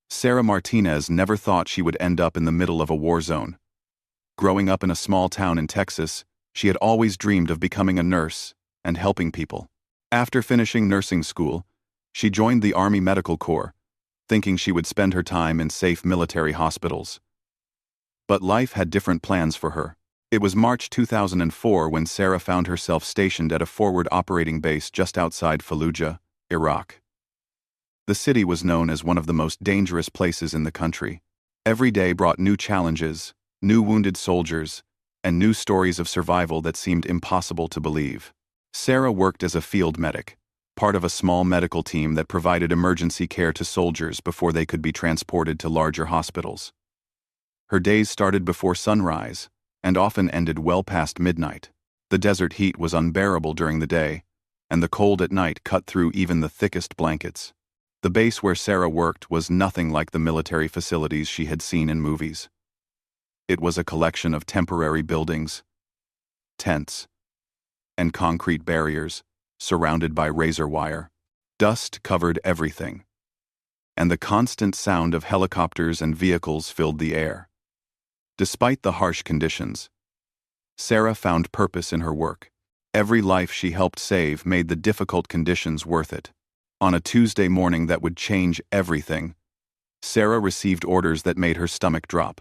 Sarah Martinez never thought she would end up in the middle of a war zone. Growing up in a small town in Texas, she had always dreamed of becoming a nurse and helping people. After finishing nursing school, she joined the Army Medical Corps, thinking she would spend her time in safe military hospitals. But life had different plans for her. It was March 2004 when Sarah found herself stationed at a forward operating base just outside Fallujah, Iraq. The city was known as one of the most dangerous places in the country. Every day brought new challenges, new wounded soldiers, and new stories of survival that seemed impossible to believe. Sarah worked as a field medic, part of a small medical team that provided emergency care to soldiers before they could be transported to larger hospitals. Her days started before sunrise, and often ended well past midnight. The desert heat was unbearable during the day, and the cold at night cut through even the thickest blankets. The base where Sarah worked was nothing like the military facilities she had seen in movies. It was a collection of temporary buildings, tents, and concrete barriers, surrounded by razor wire. Dust covered everything, and the constant sound of helicopters and vehicles filled the air. Despite the harsh conditions, Sarah found purpose in her work. Every life she helped save made the difficult conditions worth it. On a Tuesday morning that would change everything, Sarah received orders that made her stomach drop.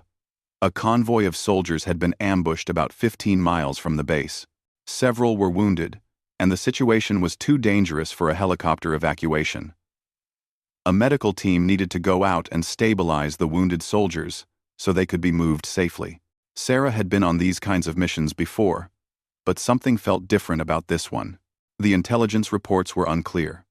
A convoy of soldiers had been ambushed about 15 miles from the base. Several were wounded, and the situation was too dangerous for a helicopter evacuation. A medical team needed to go out and stabilize the wounded soldiers so they could be moved safely. Sarah had been on these kinds of missions before, but something felt different about this one. The intelligence reports were unclear,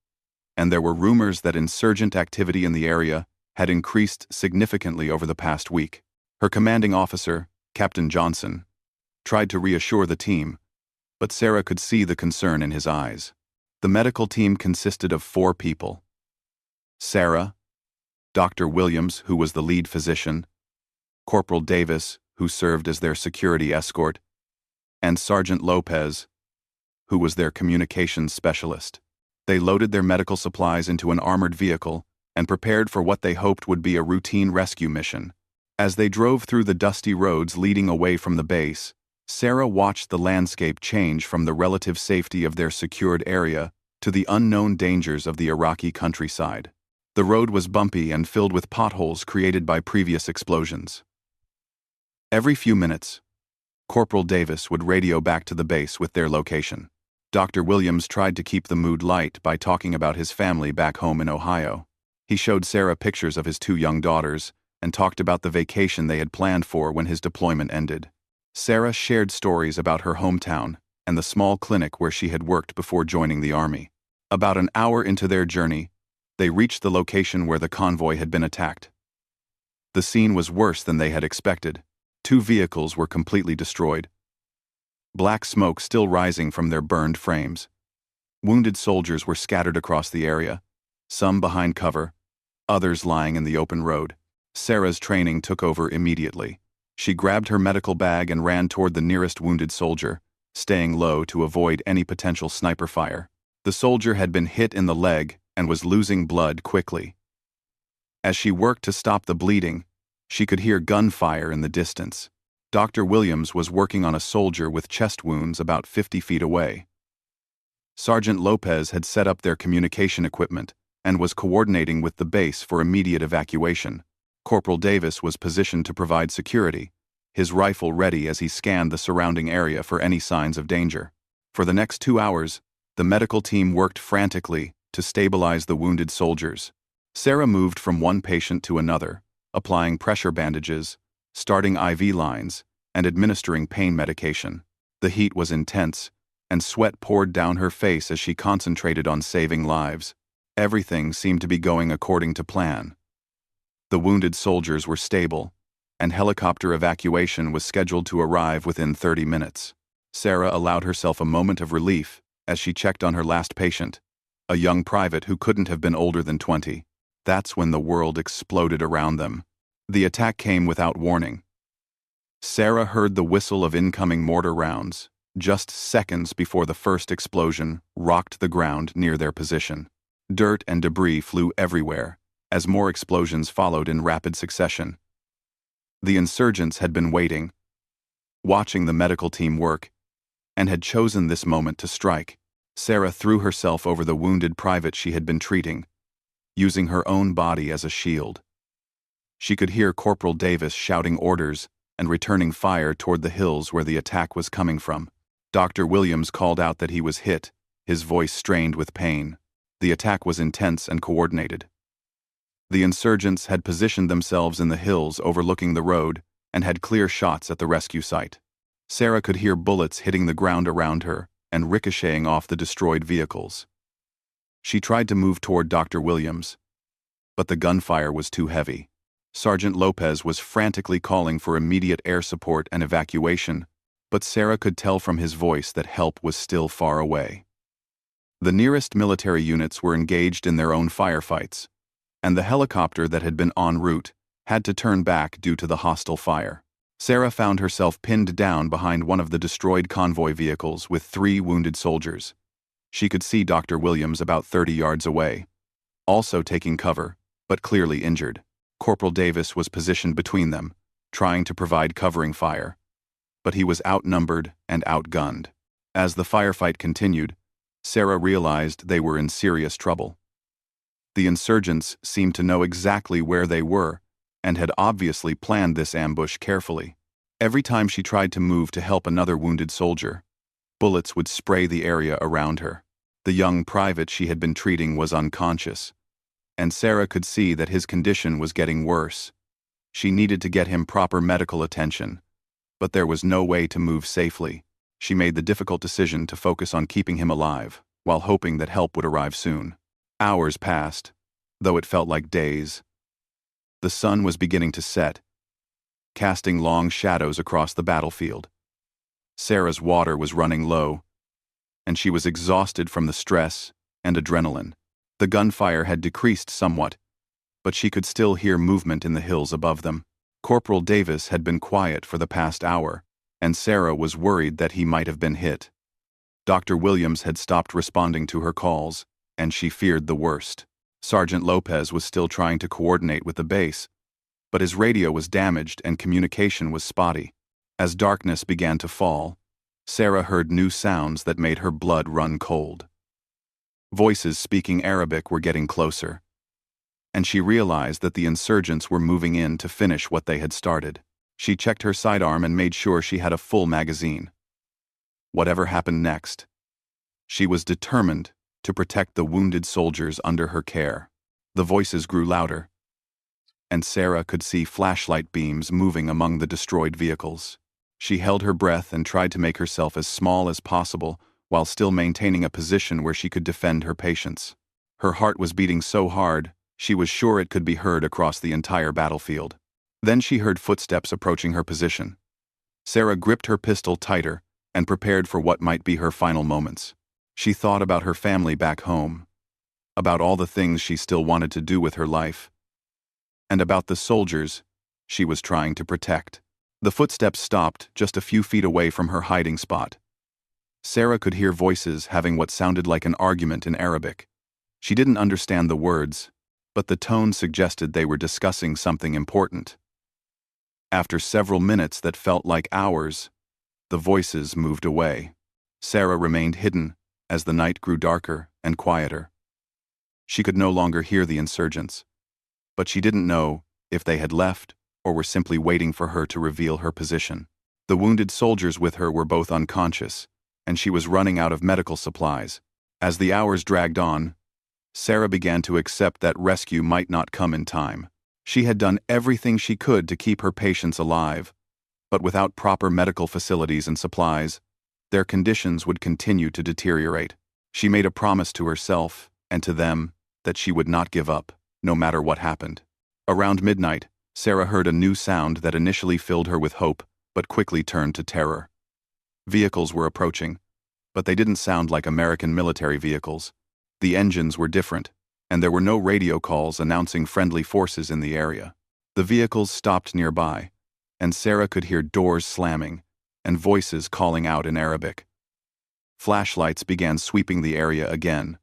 and there were rumors that insurgent activity in the area had increased significantly over the past week. Her commanding officer, Captain Johnson, tried to reassure the team, but Sarah could see the concern in his eyes. The medical team consisted of 4 people: Sarah, Dr. Williams, who was the lead physician, Corporal Davis, who served as their security escort, and Sergeant Lopez, who was their communications specialist. They loaded their medical supplies into an armored vehicle and prepared for what they hoped would be a routine rescue mission. As they drove through the dusty roads leading away from the base, Sarah watched the landscape change from the relative safety of their secured area to the unknown dangers of the Iraqi countryside. The road was bumpy and filled with potholes created by previous explosions. Every few minutes, Corporal Davis would radio back to the base with their location. Dr. Williams tried to keep the mood light by talking about his family back home in Ohio. He showed Sarah pictures of his 2 young daughters and talked about the vacation they had planned for when his deployment ended. Sarah shared stories about her hometown and the small clinic where she had worked before joining the Army. About an hour into their journey, they reached the location where the convoy had been attacked. The scene was worse than they had expected. 2 vehicles were completely destroyed, black smoke still rising from their burned frames. Wounded soldiers were scattered across the area, some behind cover, others lying in the open road. Sarah's training took over immediately. She grabbed her medical bag and ran toward the nearest wounded soldier, staying low to avoid any potential sniper fire. The soldier had been hit in the leg and was losing blood quickly. As she worked to stop the bleeding, she could hear gunfire in the distance. Dr. Williams was working on a soldier with chest wounds about 50 feet away. Sergeant Lopez had set up their communication equipment and was coordinating with the base for immediate evacuation. Corporal Davis was positioned to provide security, his rifle ready as he scanned the surrounding area for any signs of danger. For the next 2 hours, the medical team worked frantically to stabilize the wounded soldiers. Sarah moved from one patient to another, applying pressure bandages, starting IV lines, and administering pain medication. The heat was intense, and sweat poured down her face as she concentrated on saving lives. Everything seemed to be going according to plan. The wounded soldiers were stable, and helicopter evacuation was scheduled to arrive within 30 minutes. Sarah allowed herself a moment of relief as she checked on her last patient, a young private who couldn't have been older than 20. That's when the world exploded around them. The attack came without warning. Sarah heard the whistle of incoming mortar rounds, just seconds before the first explosion rocked the ground near their position. Dirt and debris flew everywhere, as more explosions followed in rapid succession. The insurgents had been waiting, watching the medical team work, and had chosen this moment to strike. Sarah threw herself over the wounded private she had been treating, using her own body as a shield. She could hear Corporal Davis shouting orders and returning fire toward the hills where the attack was coming from. Dr. Williams called out that he was hit, his voice strained with pain. The attack was intense and coordinated. The insurgents had positioned themselves in the hills overlooking the road and had clear shots at the rescue site. Sarah could hear bullets hitting the ground around her and ricocheting off the destroyed vehicles. She tried to move toward Dr. Williams, but the gunfire was too heavy. Sergeant Lopez was frantically calling for immediate air support and evacuation, but Sarah could tell from his voice that help was still far away. The nearest military units were engaged in their own firefights, and the helicopter that had been en route had to turn back due to the hostile fire. Sarah found herself pinned down behind one of the destroyed convoy vehicles with 3 wounded soldiers. She could see Dr. Williams about 30 yards away, also taking cover, but clearly injured. Corporal Davis was positioned between them, trying to provide covering fire, but he was outnumbered and outgunned. As the firefight continued, Sarah realized they were in serious trouble. The insurgents seemed to know exactly where they were and had obviously planned this ambush carefully. Every time she tried to move to help another wounded soldier, bullets would spray the area around her. The young private she had been treating was unconscious, and Sarah could see that his condition was getting worse. She needed to get him proper medical attention, but there was no way to move safely. She made the difficult decision to focus on keeping him alive, while hoping that help would arrive soon. Hours passed, though it felt like days. The sun was beginning to set, casting long shadows across the battlefield. Sarah's water was running low, and she was exhausted from the stress and adrenaline. The gunfire had decreased somewhat, but she could still hear movement in the hills above them. Corporal Davis had been quiet for the past hour, and Sarah was worried that he might have been hit. Dr. Williams had stopped responding to her calls, and she feared the worst. Sergeant Lopez was still trying to coordinate with the base, but his radio was damaged and communication was spotty. As darkness began to fall, Sarah heard new sounds that made her blood run cold. Voices speaking Arabic were getting closer, and she realized that the insurgents were moving in to finish what they had started. She checked her sidearm and made sure she had a full magazine. Whatever happened next, she was determined to protect the wounded soldiers under her care. The voices grew louder, and Sarah could see flashlight beams moving among the destroyed vehicles. She held her breath and tried to make herself as small as possible while still maintaining a position where she could defend her patients. Her heart was beating so hard, she was sure it could be heard across the entire battlefield. Then she heard footsteps approaching her position. Sarah gripped her pistol tighter and prepared for what might be her final moments. She thought about her family back home, about all the things she still wanted to do with her life, and about the soldiers she was trying to protect. The footsteps stopped just a few feet away from her hiding spot. Sarah could hear voices having what sounded like an argument in Arabic. She didn't understand the words, but the tone suggested they were discussing something important. After several minutes that felt like hours, the voices moved away. Sarah remained hidden as the night grew darker and quieter. She could no longer hear the insurgents, but she didn't know if they had left or were simply waiting for her to reveal her position. The wounded soldiers with her were both unconscious, and she was running out of medical supplies. As the hours dragged on, Sarah began to accept that rescue might not come in time. She had done everything she could to keep her patients alive, but without proper medical facilities and supplies, their conditions would continue to deteriorate. She made a promise to herself and to them that she would not give up, no matter what happened. Around midnight, Sarah heard a new sound that initially filled her with hope, but quickly turned to terror. Vehicles were approaching, but they didn't sound like American military vehicles. The engines were different, and there were no radio calls announcing friendly forces in the area. The vehicles stopped nearby, and Sarah could hear doors slamming and voices calling out in Arabic. Flashlights began sweeping the area again,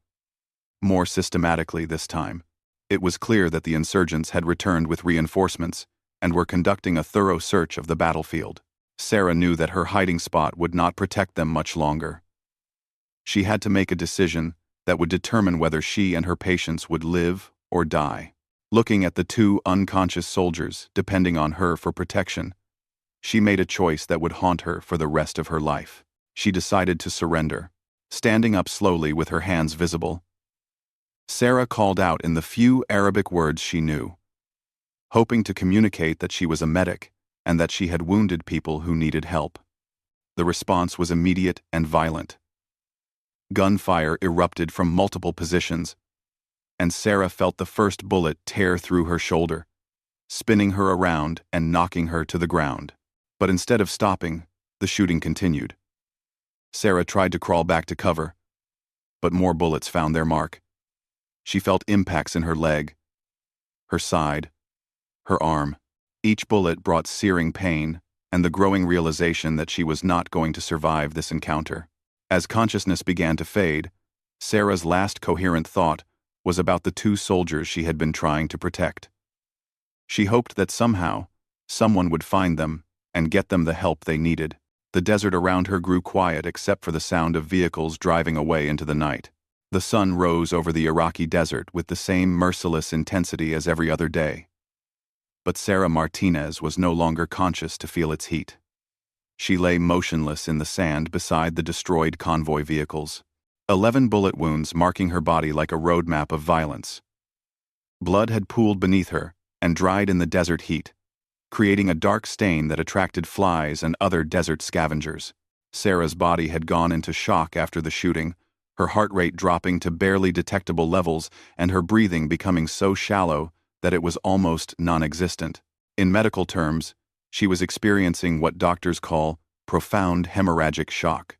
more systematically this time. It was clear that the insurgents had returned with reinforcements and were conducting a thorough search of the battlefield. Sarah knew that her hiding spot would not protect them much longer. She had to make a decision that would determine whether she and her patients would live or die. Looking at the two unconscious soldiers depending on her for protection, she made a choice that would haunt her for the rest of her life. She decided to surrender. Standing up slowly with her hands visible, Sarah called out in the few Arabic words she knew, hoping to communicate that she was a medic and that she had wounded people who needed help. The response was immediate and violent. Gunfire erupted from multiple positions, and Sarah felt the first bullet tear through her shoulder, spinning her around and knocking her to the ground. But instead of stopping, the shooting continued. Sarah tried to crawl back to cover, but more bullets found their mark. She felt impacts in her leg, her side, her arm. Each bullet brought searing pain and the growing realization that she was not going to survive this encounter. As consciousness began to fade, Sarah's last coherent thought was about the two soldiers she had been trying to protect. She hoped that somehow, someone would find them and get them the help they needed. The desert around her grew quiet except for the sound of vehicles driving away into the night. The sun rose over the Iraqi desert with the same merciless intensity as every other day. But Sarah Martinez was no longer conscious to feel its heat. She lay motionless in the sand beside the destroyed convoy vehicles, 11 bullet wounds marking her body like a road map of violence. Blood had pooled beneath her and dried in the desert heat, creating a dark stain that attracted flies and other desert scavengers. Sarah's body had gone into shock after the shooting, her heart rate dropping to barely detectable levels and her breathing becoming so shallow that it was almost non-existent. In medical terms, she was experiencing what doctors call profound hemorrhagic shock,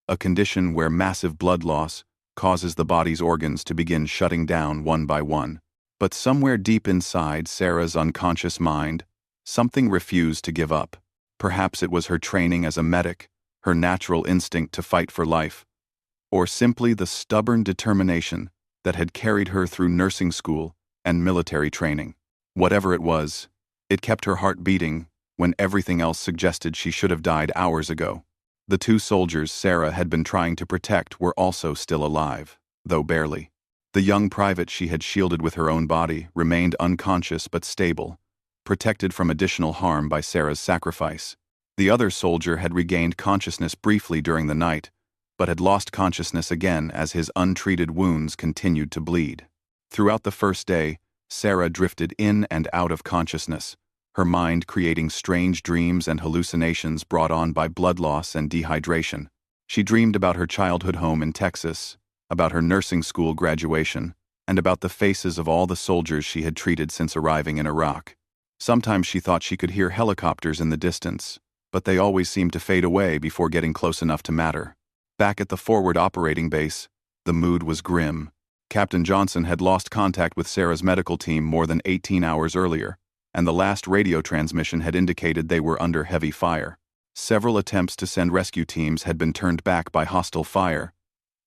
a condition where massive blood loss causes the body's organs to begin shutting down one by one. But somewhere deep inside Sarah's unconscious mind, something refused to give up. Perhaps it was her training as a medic, her natural instinct to fight for life, or simply the stubborn determination that had carried her through nursing school and military training. Whatever it was, it kept her heart beating when everything else suggested she should have died hours ago. The two soldiers Sarah had been trying to protect were also still alive, though barely. The young private she had shielded with her own body remained unconscious but stable, protected from additional harm by Sarah's sacrifice. The other soldier had regained consciousness briefly during the night, but had lost consciousness again as his untreated wounds continued to bleed. Throughout the first day, Sarah drifted in and out of consciousness, her mind creating strange dreams and hallucinations brought on by blood loss and dehydration. She dreamed about her childhood home in Texas, about her nursing school graduation, and about the faces of all the soldiers she had treated since arriving in Iraq. Sometimes she thought she could hear helicopters in the distance, but they always seemed to fade away before getting close enough to matter. Back at the forward operating base, the mood was grim. Captain Johnson had lost contact with Sarah's medical team more than 18 hours earlier, and the last radio transmission had indicated they were under heavy fire. Several attempts to send rescue teams had been turned back by hostile fire,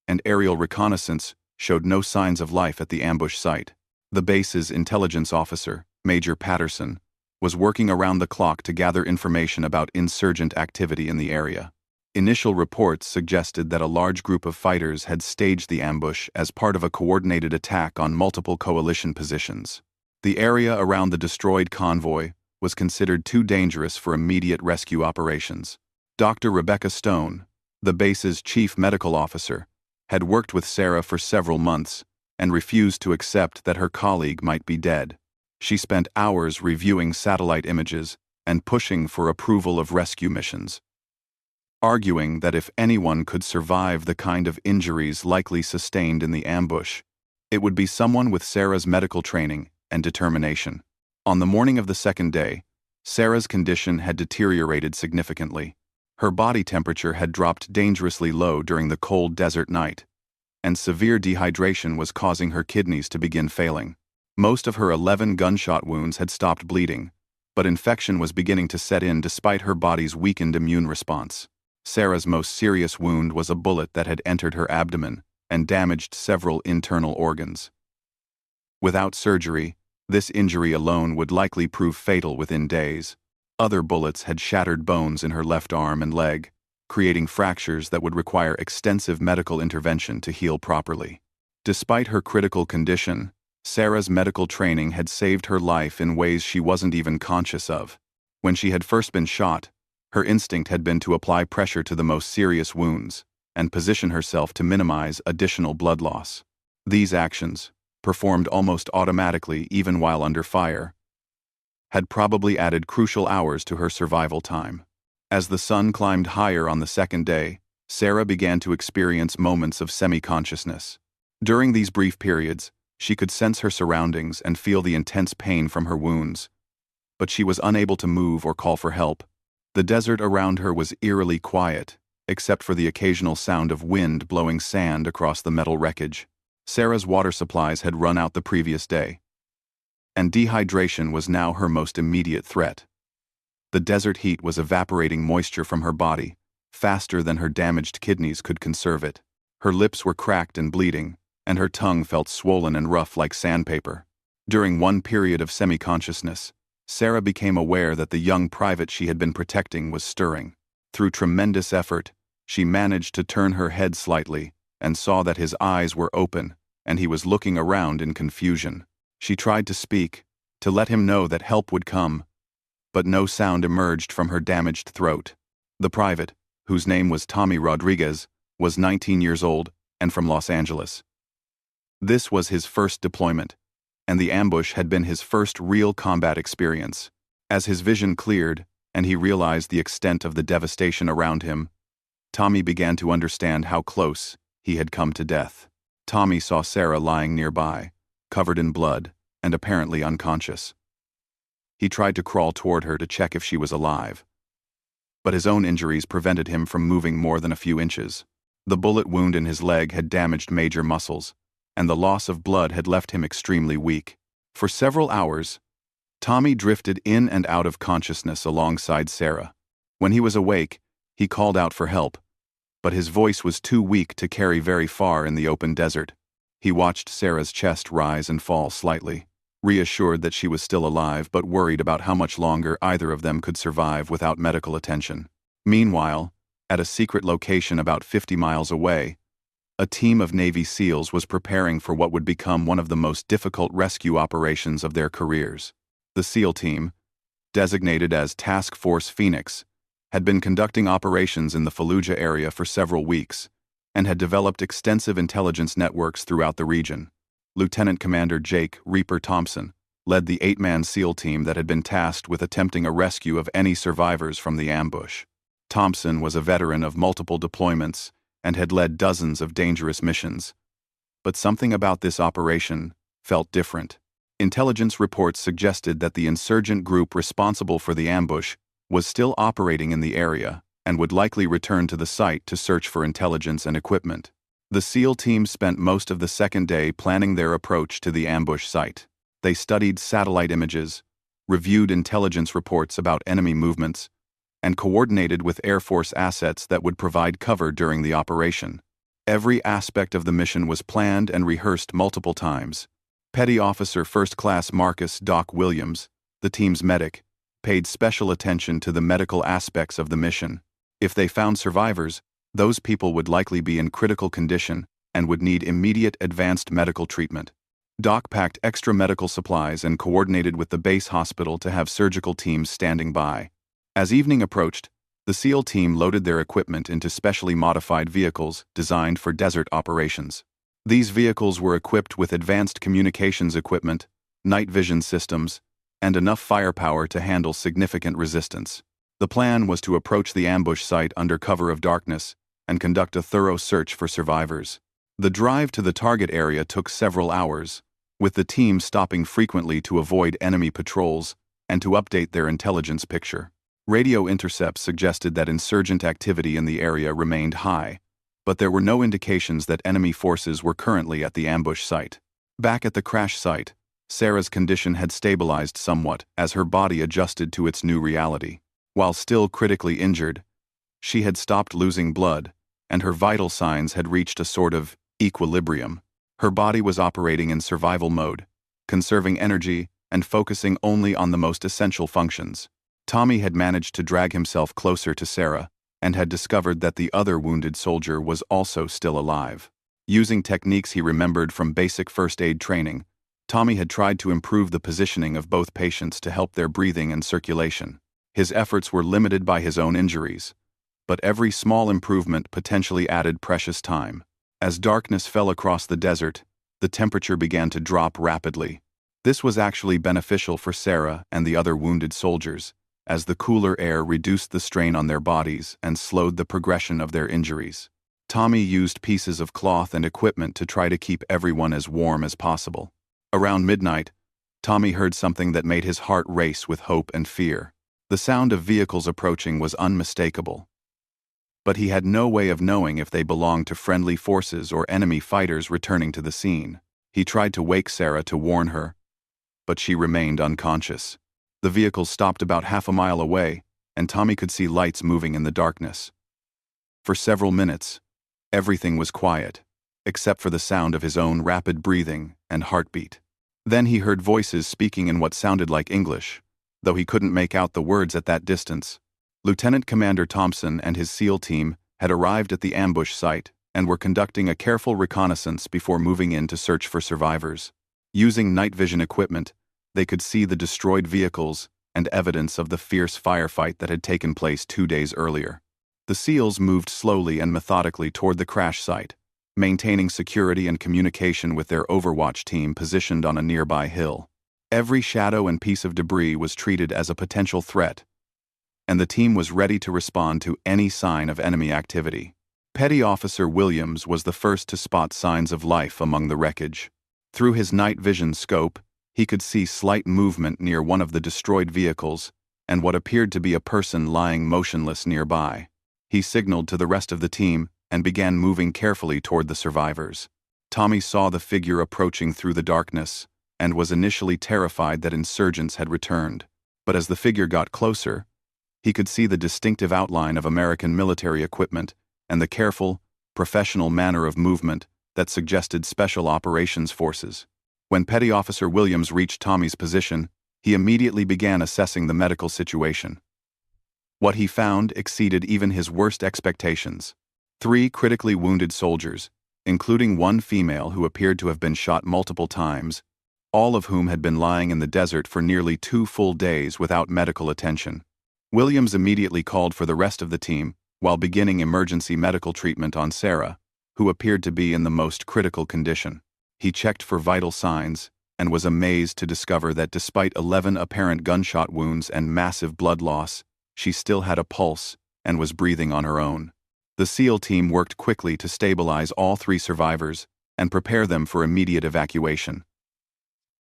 and aerial reconnaissance showed no signs of life at the ambush site. The base's intelligence officer, Major Patterson, was working around the clock to gather information about insurgent activity in the area. Initial reports suggested that a large group of fighters had staged the ambush as part of a coordinated attack on multiple coalition positions. The area around the destroyed convoy was considered too dangerous for immediate rescue operations. Dr. Rebecca Stone, the base's chief medical officer, had worked with Sarah for several months and refused to accept that her colleague might be dead. She spent hours reviewing satellite images and pushing for approval of rescue missions, arguing that if anyone could survive the kind of injuries likely sustained in the ambush, it would be someone with Sarah's medical training and determination. On the morning of the second day, Sarah's condition had deteriorated significantly. Her body temperature had dropped dangerously low during the cold desert night, and severe dehydration was causing her kidneys to begin failing. Most of her 11 gunshot wounds had stopped bleeding, but infection was beginning to set in despite her body's weakened immune response. Sarah's most serious wound was a bullet that had entered her abdomen and damaged several internal organs. Without surgery, this injury alone would likely prove fatal within days. Other bullets had shattered bones in her left arm and leg, creating fractures that would require extensive medical intervention to heal properly. Despite her critical condition, Sarah's medical training had saved her life in ways she wasn't even conscious of. When she had first been shot, her instinct had been to apply pressure to the most serious wounds and position herself to minimize additional blood loss. These actions, performed almost automatically even while under fire, had probably added crucial hours to her survival time. As the sun climbed higher on the second day, Sarah began to experience moments of semi-consciousness. During these brief periods, she could sense her surroundings and feel the intense pain from her wounds, but she was unable to move or call for help. The desert around her was eerily quiet, except for the occasional sound of wind blowing sand across the metal wreckage. Sarah's water supplies had run out the previous day, and dehydration was now her most immediate threat. The desert heat was evaporating moisture from her body, faster than her damaged kidneys could conserve it. Her lips were cracked and bleeding, and her tongue felt swollen and rough like sandpaper. During one period of semi-consciousness, Sarah became aware that the young private she had been protecting was stirring. Through tremendous effort, she managed to turn her head slightly and saw that his eyes were open and he was looking around in confusion. She tried to speak, to let him know that help would come, but no sound emerged from her damaged throat. The private, whose name was Tommy Rodriguez, was 19 years old and from Los Angeles. This was his first deployment, and the ambush had been his first real combat experience. As his vision cleared and he realized the extent of the devastation around him, Tommy began to understand how close he had come to death. Tommy saw Sarah lying nearby, covered in blood and apparently unconscious. He tried to crawl toward her to check if she was alive, but his own injuries prevented him from moving more than a few inches. The bullet wound in his leg had damaged major muscles, and the loss of blood had left him extremely weak. For several hours, Tommy drifted in and out of consciousness alongside Sarah. When he was awake, he called out for help, but his voice was too weak to carry very far in the open desert. He watched Sarah's chest rise and fall slightly, reassured that she was still alive but worried about how much longer either of them could survive without medical attention. Meanwhile, at a secret location about 50 miles away, a team of Navy SEALs was preparing for what would become one of the most difficult rescue operations of their careers. The SEAL team, designated as Task Force Phoenix, had been conducting operations in the Fallujah area for several weeks and had developed extensive intelligence networks throughout the region. Lieutenant Commander Jake Reaper Thompson led the 8-man SEAL team that had been tasked with attempting a rescue of any survivors from the ambush. Thompson was a veteran of multiple deployments and had led dozens of dangerous missions. But something about this operation felt different. Intelligence reports suggested that the insurgent group responsible for the ambush was still operating in the area and would likely return to the site to search for intelligence and equipment. The SEAL team spent most of the second day planning their approach to the ambush site. They studied satellite images, reviewed intelligence reports about enemy movements, and coordinated with Air Force assets that would provide cover during the operation. Every aspect of the mission was planned and rehearsed multiple times. Petty Officer First Class Marcus Doc Williams, the team's medic, paid special attention to the medical aspects of the mission. If they found survivors, those people would likely be in critical condition and would need immediate advanced medical treatment. Doc packed extra medical supplies and coordinated with the base hospital to have surgical teams standing by. As evening approached, the SEAL team loaded their equipment into specially modified vehicles designed for desert operations. These vehicles were equipped with advanced communications equipment, night vision systems, and enough firepower to handle significant resistance. The plan was to approach the ambush site under cover of darkness and conduct a thorough search for survivors. The drive to the target area took several hours, with the team stopping frequently to avoid enemy patrols and to update their intelligence picture. Radio intercepts suggested that insurgent activity in the area remained high, but there were no indications that enemy forces were currently at the ambush site. Back at the crash site, Sarah's condition had stabilized somewhat as her body adjusted to its new reality. While still critically injured, she had stopped losing blood, and her vital signs had reached a sort of equilibrium. Her body was operating in survival mode, conserving energy and focusing only on the most essential functions. Tommy had managed to drag himself closer to Sarah and had discovered that the other wounded soldier was also still alive. Using techniques he remembered from basic first aid training, Tommy had tried to improve the positioning of both patients to help their breathing and circulation. His efforts were limited by his own injuries, but every small improvement potentially added precious time. As darkness fell across the desert, the temperature began to drop rapidly. This was actually beneficial for Sarah and the other wounded soldiers, as the cooler air reduced the strain on their bodies and slowed the progression of their injuries. Tommy used pieces of cloth and equipment to try to keep everyone as warm as possible. Around midnight, Tommy heard something that made his heart race with hope and fear. The sound of vehicles approaching was unmistakable, but he had no way of knowing if they belonged to friendly forces or enemy fighters returning to the scene. He tried to wake Sarah to warn her, but she remained unconscious. The vehicles stopped about half a mile away, and Tommy could see lights moving in the darkness. For several minutes, everything was quiet, except for the sound of his own rapid breathing and heartbeat. Then he heard voices speaking in what sounded like English, though he couldn't make out the words at that distance. Lieutenant Commander Thompson and his SEAL team had arrived at the ambush site and were conducting a careful reconnaissance before moving in to search for survivors. Using night vision equipment, they could see the destroyed vehicles and evidence of the fierce firefight that had taken place 2 days earlier. The SEALs moved slowly and methodically toward the crash site, maintaining security and communication with their Overwatch team positioned on a nearby hill. Every shadow and piece of debris was treated as a potential threat, and the team was ready to respond to any sign of enemy activity. Petty Officer Williams was the first to spot signs of life among the wreckage. Through his night vision scope, he could see slight movement near one of the destroyed vehicles and what appeared to be a person lying motionless nearby. He signaled to the rest of the team and began moving carefully toward the survivors. Tommy saw the figure approaching through the darkness and was initially terrified that insurgents had returned. But as the figure got closer, he could see the distinctive outline of American military equipment and the careful, professional manner of movement that suggested special operations forces. When Petty Officer Williams reached Tommy's position, he immediately began assessing the medical situation. What he found exceeded even his worst expectations. 3 critically wounded soldiers, including one female who appeared to have been shot multiple times, all of whom had been lying in the desert for nearly 2 full days without medical attention. Williams immediately called for the rest of the team while beginning emergency medical treatment on Sarah, who appeared to be in the most critical condition. He checked for vital signs and was amazed to discover that despite 11 apparent gunshot wounds and massive blood loss, she still had a pulse and was breathing on her own. The SEAL team worked quickly to stabilize all 3 survivors and prepare them for immediate evacuation.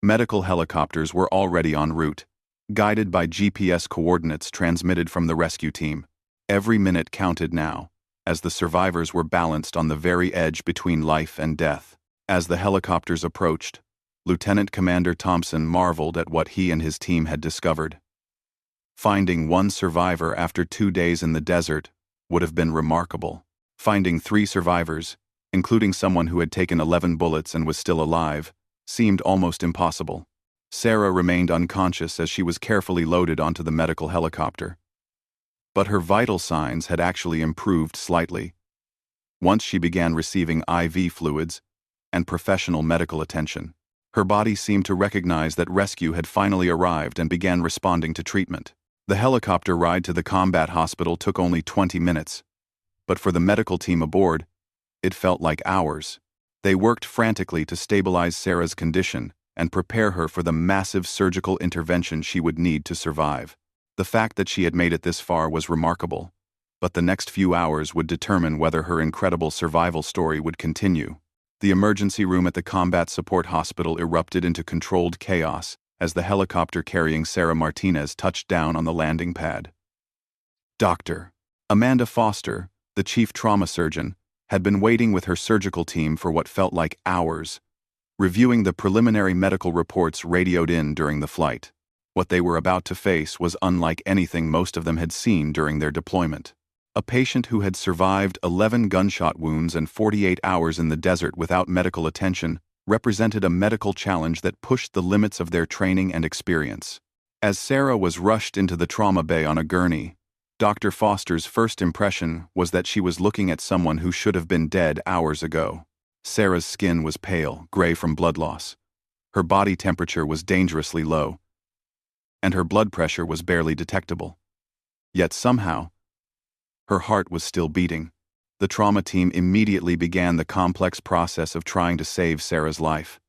Medical helicopters were already en route, guided by GPS coordinates transmitted from the rescue team. Every minute counted now, as the survivors were balanced on the very edge between life and death. As the helicopters approached, Lieutenant Commander Thompson marveled at what he and his team had discovered. Finding one survivor after 2 days in the desert would have been remarkable. Finding 3 survivors, including someone who had taken 11 bullets and was still alive, seemed almost impossible. Sarah remained unconscious as she was carefully loaded onto the medical helicopter. But her vital signs had actually improved slightly. Once she began receiving IV fluids and professional medical attention, her body seemed to recognize that rescue had finally arrived and began responding to treatment. The helicopter ride to the combat hospital took only 20 minutes, but for the medical team aboard, it felt like hours. They worked frantically to stabilize Sarah's condition and prepare her for the massive surgical intervention she would need to survive. The fact that she had made it this far was remarkable, but the next few hours would determine whether her incredible survival story would continue. The emergency room at the Combat Support Hospital erupted into controlled chaos as the helicopter carrying Sarah Martinez touched down on the landing pad. Dr. Amanda Foster, the chief trauma surgeon, had been waiting with her surgical team for what felt like hours, reviewing the preliminary medical reports radioed in during the flight. What they were about to face was unlike anything most of them had seen during their deployment. A patient who had survived 11 gunshot wounds and 48 hours in the desert without medical attention represented a medical challenge that pushed the limits of their training and experience. As Sarah was rushed into the trauma bay on a gurney, Dr. Foster's first impression was that she was looking at someone who should have been dead hours ago. Sarah's skin was pale, gray from blood loss. Her body temperature was dangerously low, and her blood pressure was barely detectable. Yet somehow, her heart was still beating. The trauma team immediately began the complex process of trying to save Sarah's life.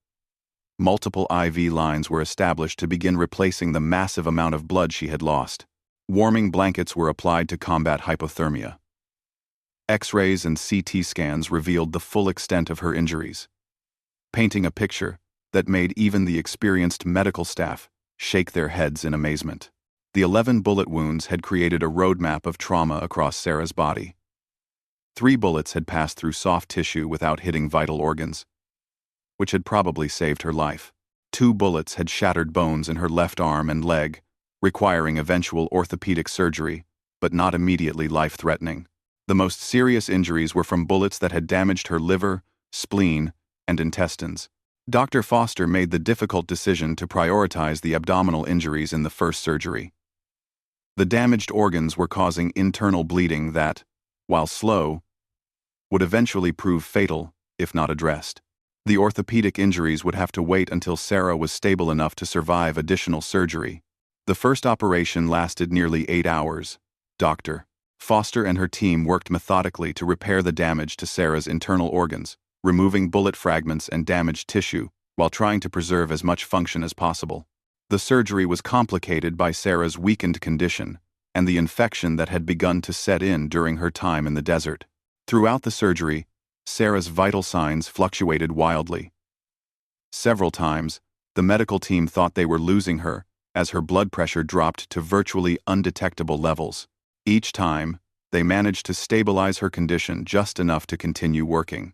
Multiple IV lines were established to begin replacing the massive amount of blood she had lost. Warming blankets were applied to combat hypothermia. X-rays and CT scans revealed the full extent of her injuries, painting a picture that made even the experienced medical staff shake their heads in amazement. The 11 bullet wounds had created a roadmap of trauma across Sarah's body. 3 bullets had passed through soft tissue without hitting vital organs, which had probably saved her life. 2 bullets had shattered bones in her left arm and leg, requiring eventual orthopedic surgery, but not immediately life-threatening. The most serious injuries were from bullets that had damaged her liver, spleen, and intestines. Dr. Foster made the difficult decision to prioritize the abdominal injuries in the first surgery. The damaged organs were causing internal bleeding that, while slow, would eventually prove fatal if not addressed. The orthopedic injuries would have to wait until Sarah was stable enough to survive additional surgery. The first operation lasted nearly 8 hours. Dr. Foster and her team worked methodically to repair the damage to Sarah's internal organs, removing bullet fragments and damaged tissue while trying to preserve as much function as possible. The surgery was complicated by Sarah's weakened condition and the infection that had begun to set in during her time in the desert. Throughout the surgery, Sarah's vital signs fluctuated wildly. Several times, the medical team thought they were losing her as her blood pressure dropped to virtually undetectable levels. Each time, they managed to stabilize her condition just enough to continue working.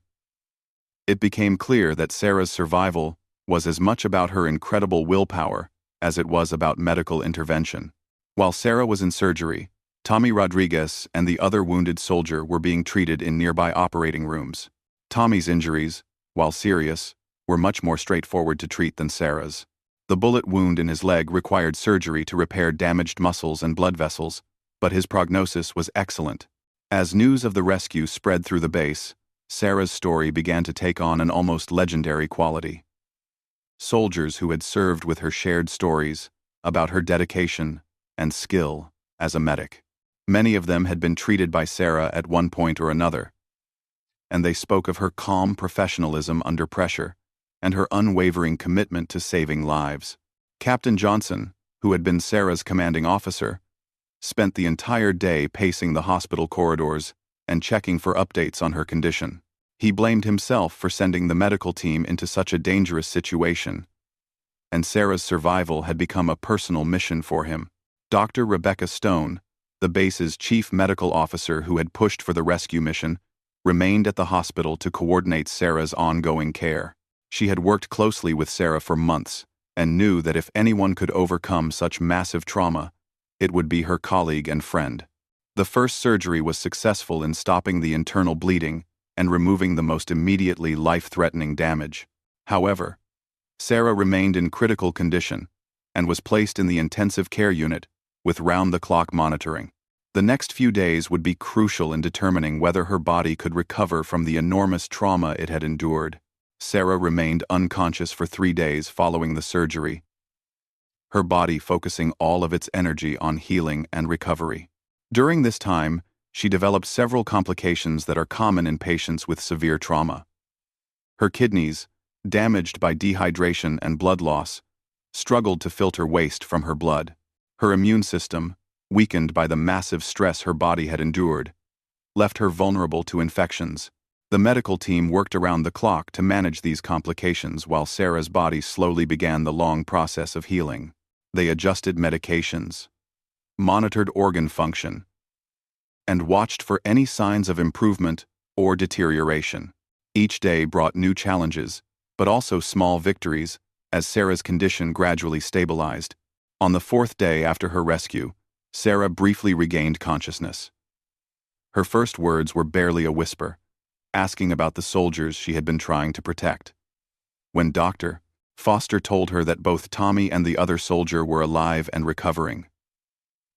It became clear that Sarah's survival was as much about her incredible willpower as it was about medical intervention. While Sarah was in surgery, Tommy Rodriguez and the other wounded soldier were being treated in nearby operating rooms. Tommy's injuries, while serious, were much more straightforward to treat than Sarah's. The bullet wound in his leg required surgery to repair damaged muscles and blood vessels, but his prognosis was excellent. As news of the rescue spread through the base, Sarah's story began to take on an almost legendary quality. Soldiers who had served with her shared stories about her dedication and skill as a medic. Many of them had been treated by Sarah at one point or another, and they spoke of her calm professionalism under pressure and her unwavering commitment to saving lives. Captain Johnson, who had been Sarah's commanding officer, spent the entire day pacing the hospital corridors and checking for updates on her condition. He blamed himself for sending the medical team into such a dangerous situation, and Sarah's survival had become a personal mission for him. Dr. Rebecca Stone, the base's chief medical officer who had pushed for the rescue mission, remained at the hospital to coordinate Sarah's ongoing care. She had worked closely with Sarah for months and knew that if anyone could overcome such massive trauma, it would be her colleague and friend. The first surgery was successful in stopping the internal bleeding and removing the most immediately life-threatening damage. However, Sarah remained in critical condition and was placed in the intensive care unit with round-the-clock monitoring. The next few days would be crucial in determining whether her body could recover from the enormous trauma it had endured. Sarah remained unconscious for 3 days following the surgery, her body focusing all of its energy on healing and recovery. During this time, she developed several complications that are common in patients with severe trauma. Her kidneys, damaged by dehydration and blood loss, struggled to filter waste from her blood. Her immune system, weakened by the massive stress her body had endured, left her vulnerable to infections. The medical team worked around the clock to manage these complications while Sarah's body slowly began the long process of healing. They adjusted medications, monitored organ function, and watched for any signs of improvement or deterioration. Each day brought new challenges, but also small victories, as Sarah's condition gradually stabilized. On the 4th day after her rescue, Sarah briefly regained consciousness. Her first words were barely a whisper, asking about the soldiers she had been trying to protect. When Dr. Foster told her that both Tommy and the other soldier were alive and recovering,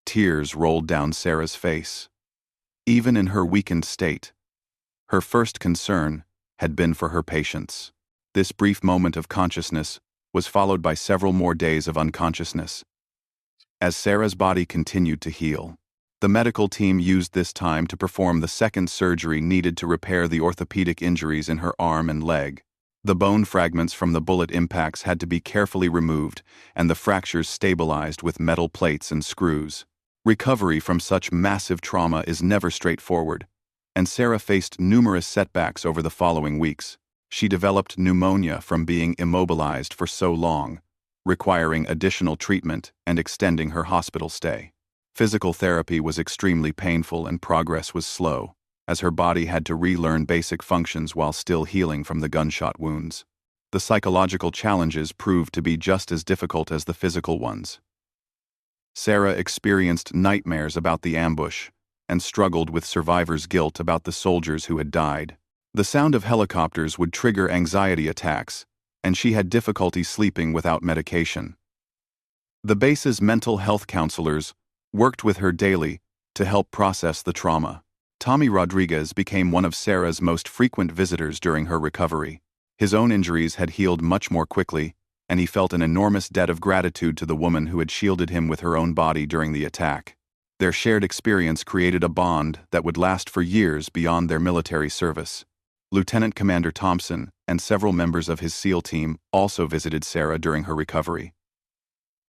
tears rolled down Sarah's face. Even in her weakened state, her first concern had been for her patients. This brief moment of consciousness was followed by several more days of unconsciousness. As Sarah's body continued to heal, the medical team used this time to perform the second surgery needed to repair the orthopedic injuries in her arm and leg. The bone fragments from the bullet impacts had to be carefully removed and the fractures stabilized with metal plates and screws. Recovery from such massive trauma is never straightforward, and Sarah faced numerous setbacks over the following weeks. She developed pneumonia from being immobilized for so long, requiring additional treatment and extending her hospital stay. Physical therapy was extremely painful and progress was slow, as her body had to relearn basic functions while still healing from the gunshot wounds. The psychological challenges proved to be just as difficult as the physical ones. Sarah experienced nightmares about the ambush and struggled with survivor's guilt about the soldiers who had died. The sound of helicopters would trigger anxiety attacks, and she had difficulty sleeping without medication. The base's mental health counselors worked with her daily to help process the trauma. Tommy Rodriguez became one of Sarah's most frequent visitors during her recovery. His own injuries had healed much more quickly, and he felt an enormous debt of gratitude to the woman who had shielded him with her own body during the attack. Their shared experience created a bond that would last for years beyond their military service. Lieutenant Commander Thompson and several members of his SEAL team also visited Sarah during her recovery.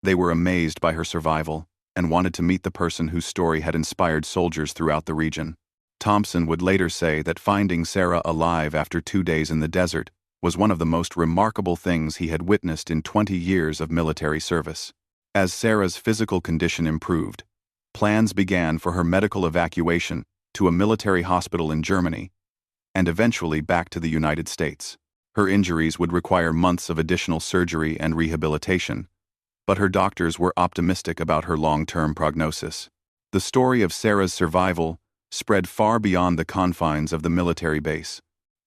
They were amazed by her survival and wanted to meet the person whose story had inspired soldiers throughout the region. Thompson would later say that finding Sarah alive after 2 days in the desert was one of the most remarkable things he had witnessed in 20 years of military service. As Sarah's physical condition improved, plans began for her medical evacuation to a military hospital in Germany and eventually back to the United States. Her injuries would require months of additional surgery and rehabilitation, but her doctors were optimistic about her long-term prognosis. The story of Sarah's survival spread far beyond the confines of the military base.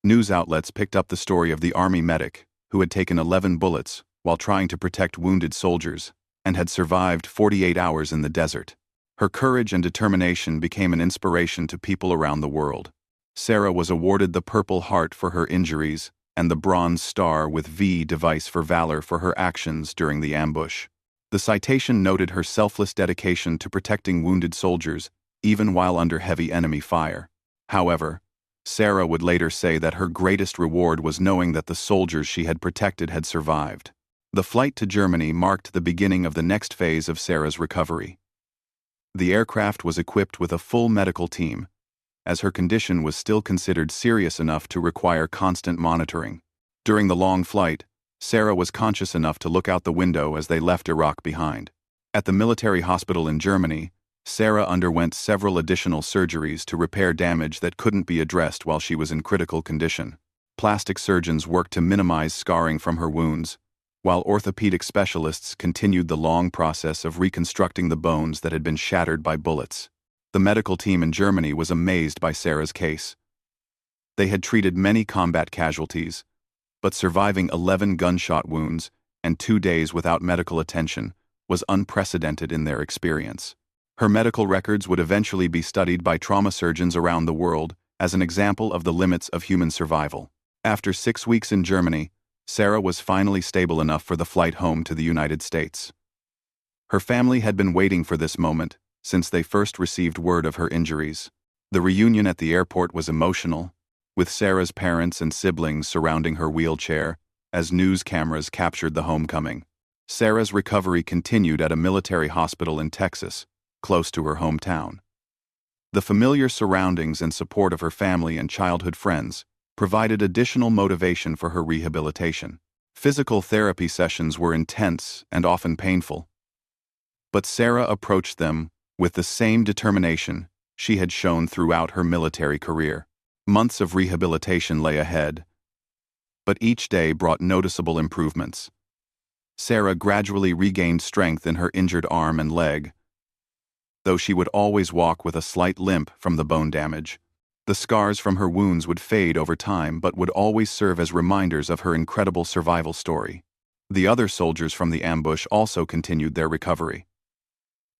News outlets picked up the story of the Army medic who had taken 11 bullets while trying to protect wounded soldiers and had survived 48 hours in the desert. Her courage and determination became an inspiration to people around the world. Sarah was awarded the Purple Heart for her injuries and the Bronze Star with V device for valor for her actions during the ambush. The citation noted her selfless dedication to protecting wounded soldiers even while under heavy enemy fire. However, Sarah would later say that her greatest reward was knowing that the soldiers she had protected had survived. The flight to Germany marked the beginning of the next phase of Sarah's recovery. The aircraft was equipped with a full medical team, as her condition was still considered serious enough to require constant monitoring. During the long flight, Sarah was conscious enough to look out the window as they left Iraq behind. At the military hospital in Germany, Sarah underwent several additional surgeries to repair damage that couldn't be addressed while she was in critical condition. Plastic surgeons worked to minimize scarring from her wounds, while orthopedic specialists continued the long process of reconstructing the bones that had been shattered by bullets. The medical team in Germany was amazed by Sarah's case. They had treated many combat casualties, but surviving 11 gunshot wounds and 2 days without medical attention was unprecedented in their experience. Her medical records would eventually be studied by trauma surgeons around the world as an example of the limits of human survival. After 6 weeks in Germany, Sarah was finally stable enough for the flight home to the United States. Her family had been waiting for this moment since they first received word of her injuries. The reunion at the airport was emotional, with Sarah's parents and siblings surrounding her wheelchair as news cameras captured the homecoming. Sarah's recovery continued at a military hospital in Texas, close to her hometown. The familiar surroundings and support of her family and childhood friends provided additional motivation for her rehabilitation. Physical therapy sessions were intense and often painful, but Sarah approached them with the same determination she had shown throughout her military career. Months of rehabilitation lay ahead, but each day brought noticeable improvements. Sarah gradually regained strength in her injured arm and leg, though she would always walk with a slight limp from the bone damage. The scars from her wounds would fade over time but would always serve as reminders of her incredible survival story. The other soldiers from the ambush also continued their recovery.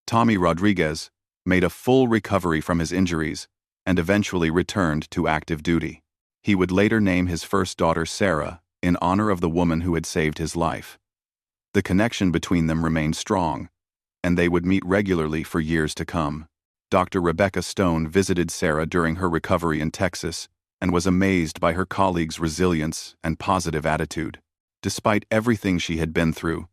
Tommy Rodriguez made a full recovery from his injuries and eventually returned to active duty. He would later name his first daughter Sarah in honor of the woman who had saved his life. The connection between them remained strong, and they would meet regularly for years to come. Dr. Rebecca Stone visited Sarah during her recovery in Texas and was amazed by her colleagues' resilience and positive attitude. Despite everything she had been through,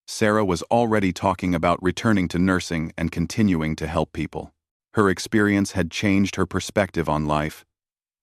Sarah was already talking about returning to nursing and continuing to help people. Her experience had changed her perspective on life,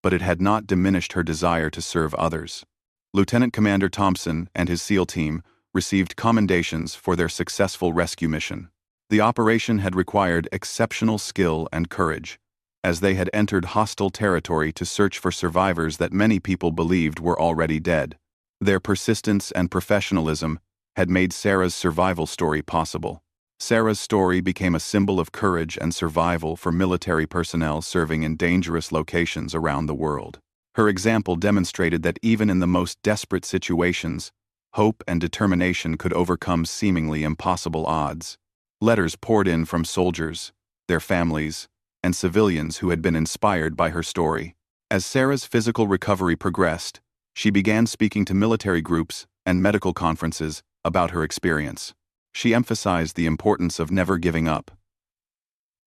but it had not diminished her desire to serve others. Lieutenant Commander Thompson and his SEAL team received commendations for their successful rescue mission. The operation had required exceptional skill and courage, as they had entered hostile territory to search for survivors that many people believed were already dead. Their persistence and professionalism had made Sarah's survival story possible. Sarah's story became a symbol of courage and survival for military personnel serving in dangerous locations around the world. Her example demonstrated that even in the most desperate situations, hope and determination could overcome seemingly impossible odds. Letters poured in from soldiers, their families, and civilians who had been inspired by her story. As Sarah's physical recovery progressed, she began speaking to military groups and medical conferences about her experience. She emphasized the importance of never giving up.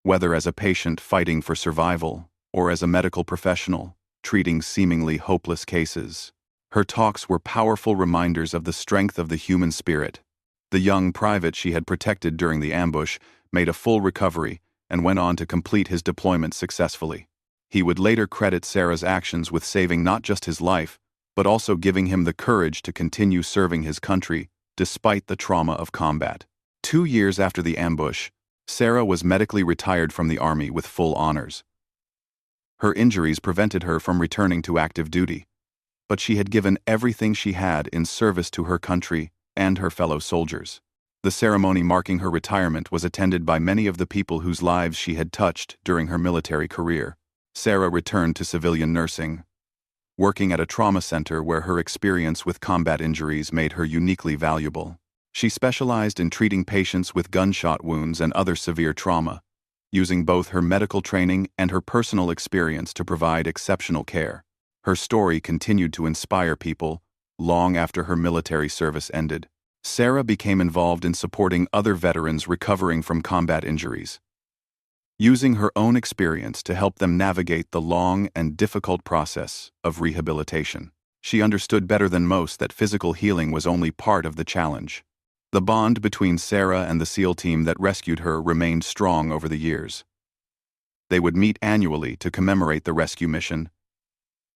Whether as a patient fighting for survival or as a medical professional treating seemingly hopeless cases, her talks were powerful reminders of the strength of the human spirit. The young private she had protected during the ambush made a full recovery and went on to complete his deployment successfully. He would later credit Sarah's actions with saving not just his life, but also giving him the courage to continue serving his country despite the trauma of combat. 2 years after the ambush, Sarah was medically retired from the Army with full honors. Her injuries prevented her from returning to active duty, but she had given everything she had in service to her country and her fellow soldiers. The ceremony marking her retirement was attended by many of the people whose lives she had touched during her military career. Sarah returned to civilian nursing, working at a trauma center where her experience with combat injuries made her uniquely valuable. She specialized in treating patients with gunshot wounds and other severe trauma, using both her medical training and her personal experience to provide exceptional care. Her story continued to inspire people long after her military service ended. Sarah became involved in supporting other veterans recovering from combat injuries, using her own experience to help them navigate the long and difficult process of rehabilitation. She understood better than most that physical healing was only part of the challenge. The bond between Sarah and the SEAL team that rescued her remained strong over the years. They would meet annually to commemorate the rescue mission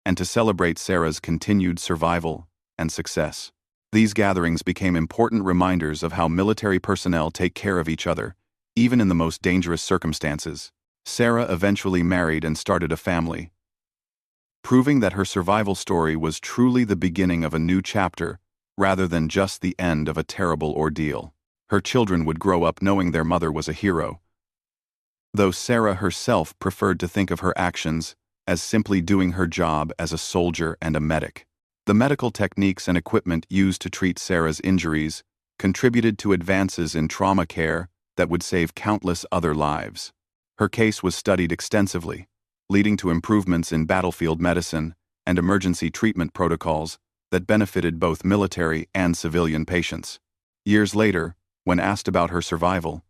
and to celebrate Sarah's continued survival and success. These gatherings became important reminders of how military personnel take care of each other, even in the most dangerous circumstances. Sarah eventually married and started a family, proving that her survival story was truly the beginning of a new chapter rather than just the end of a terrible ordeal. Her children would grow up knowing their mother was a hero, though Sarah herself preferred to think of her actions as simply doing her job as a soldier and a medic. The medical techniques and equipment used to treat Sarah's injuries contributed to advances in trauma care that would save countless other lives. Her case was studied extensively, leading to improvements in battlefield medicine and emergency treatment protocols that benefited both military and civilian patients. Years later, when asked about her survival,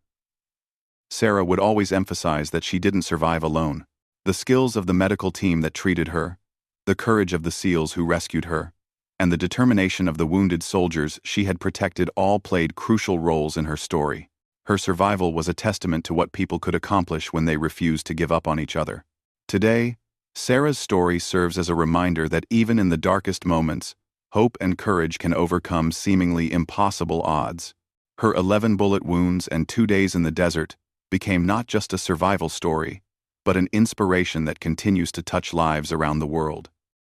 Sarah would always emphasize that she didn't survive alone. The skills of the medical team that treated her, the courage of the SEALs who rescued her, and the determination of the wounded soldiers she had protected all played crucial roles in her story. Her survival was a testament to what people could accomplish when they refused to give up on each other. Today, Sarah's story serves as a reminder that even in the darkest moments, hope and courage can overcome seemingly impossible odds. Her 11-bullet wounds and 2 days in the desert became not just a survival story, but an inspiration that continues to touch lives around the world.